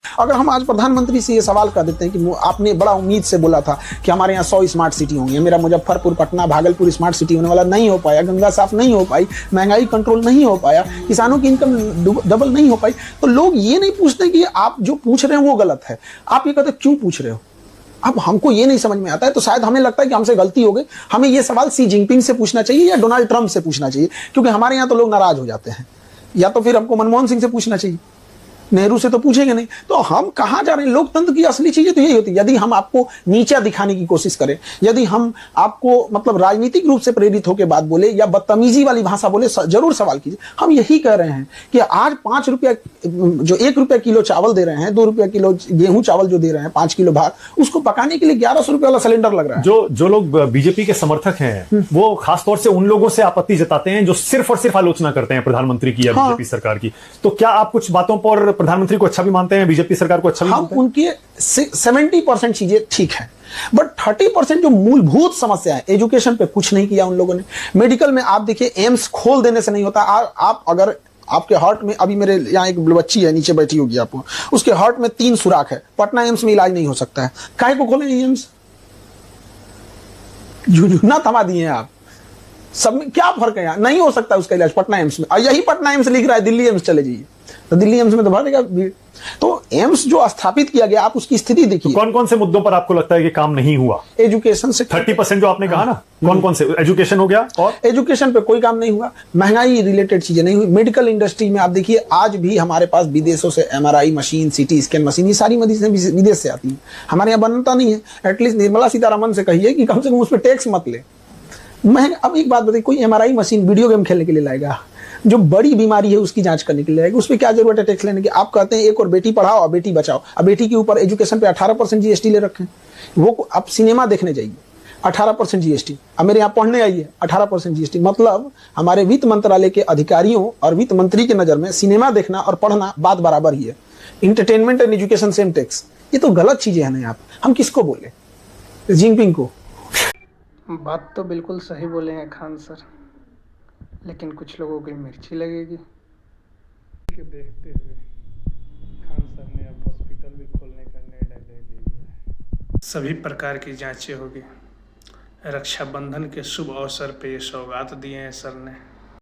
अगर हम आज प्रधानमंत्री से ये सवाल कर देते हैं कि आपने बड़ा उम्मीद से बोला था कि हमारे यहाँ 100 स्मार्ट सिटी होंगी, मेरा मुजफ्फरपुर, पटना, भागलपुर स्मार्ट सिटी होने वाला, नहीं हो पाया, गंगा साफ नहीं हो पाई, महंगाई कंट्रोल नहीं हो पाया, किसानों की इनकम डबल नहीं हो पाई, तो लोग ये नहीं पूछते कि आप जो पूछ रहे हैं वो गलत है। आप ये कहते क्यों पूछ रहे हो? अब हमको ये नहीं समझ में आता है, तो शायद हमें लगता है कि हमसे गलती हो गई, हमें ये सवाल सी जिनपिंग से पूछना चाहिए या डोनाल्ड ट्रंप से पूछना चाहिए, क्योंकि हमारे यहाँ तो लोग नाराज हो जाते हैं। या तो फिर हमको मनमोहन सिंह से पूछना चाहिए, नेहरू से तो पूछेंगे नहीं। तो हम कहां जा रहे हैं? लोकतंत्र की असली चीजें तो यही होती है। यदि हम आपको नीचा दिखाने की कोशिश करें, यदि हम आपको मतलब राजनीतिक रूप से प्रेरित होकर बात बोले या बदतमीजी वाली भाषा बोले, जरूर सवाल कीजिए। हम यही कह रहे हैं कि आज 5 रुपया जो 1 रुपया किलो चावल दे रहे हैं, 2 रुपया किलो गेहूं चावल जो दे रहे हैं, 5 किलो भात, उसको पकाने के लिए 1100 रुपये वाला सिलेंडर लग रहा है। जो लोग बीजेपी के समर्थक हैं वो खासतौर से उन लोगों से आपत्ति जताते हैं जो सिर्फ और सिर्फ आलोचना करते हैं प्रधानमंत्री की या बीजेपी सरकार की। तो क्या आप कुछ बातों पर प्रधानमंत्री को अच्छा भी मानते हैं, बीजेपी सरकार को अच्छा भी मानते हैं? हम उनके 70% चीजें ठीक है, बट 30% जो मूलभूत समस्या है, एजुकेशन पे कुछ नहीं किया उन लोगों ने। मेडिकल में आप देखिए, एम्स खोल देने से नहीं होता। आप अगर आपके हार्ट में, अभी मेरे यहाँ एक बच्ची है नीचे बैठी होगी आपको, उसके हार्ट में 3 सुराख है, पटना एम्स में इलाज नहीं हो सकता है, काहे को खोले एम्स? झुंझुना थमा दिए आप, सब में क्या फर्क है? यहाँ नहीं हो सकता उसका इलाज पटना एम्स में, और यही पटना एम्स लिख रहा है दिल्ली एम्स चले जाइए, तो दिल्ली एम्स में तो भरेगा भीड़। तो एम्स जो स्थापित किया गया, आप उसकी स्थिति देखिए। तो कौन कौन से मुद्दों पर आपको लगता है कि काम नहीं हुआ? एजुकेशन से 30% जो आपने कहा ना, कौन कौन से? एजुकेशन हो गया, और एजुकेशन पे कोई काम नहीं हुआ, महंगाई रिलेटेड चीजें नहीं हुई। मेडिकल इंडस्ट्री में आप देखिए, आज भी हमारे पास विदेशों से MRI machine, CT scan machine, ये सारी मशीनें विदेश से आती हैं, हमारे यहाँ बनता नहीं है। एटलीस्ट निर्मला सीतारमन से कहिए कि कम से कम उस पर टैक्स मत ले। अब एक बात बताइए, कोई MRI मशीन वीडियो गेम खेलने के लिए लाएगा? जो बड़ी बीमारी है उसकी जांच करने के लिए लाएगा, उस पर क्या जरूरत है टैक्स लेने की? आप कहते हैं एक और बेटी पढ़ाओ और बेटी बचाओ, अब बेटी के ऊपर एजुकेशन पे 18% GST ले रखे हैं। वो आप सिनेमा देखने जाइए, 18% GST, अब मेरे यहाँ पढ़ने आइए 18% GST। मतलब हमारे वित्त मंत्रालय के अधिकारियों और वित्त मंत्री के नजर में सिनेमा देखना और पढ़ना बात बराबर ही है। Entertainment and education same tax, ये तो गलत चीजें हैं ना। यहाँ हम किसको बोले? जिनपिंग को? बात तो बिल्कुल सही बोले हैं खान सर, लेकिन कुछ लोगों की मिर्ची लगेगी। के देखते हुए खान सर ने अब हॉस्पिटल भी खोलने का निर्णय ले लिया है। सभी प्रकार की जांचें होगी। रक्षाबंधन के शुभ अवसर पे ये सौगात दिए हैं सर ने।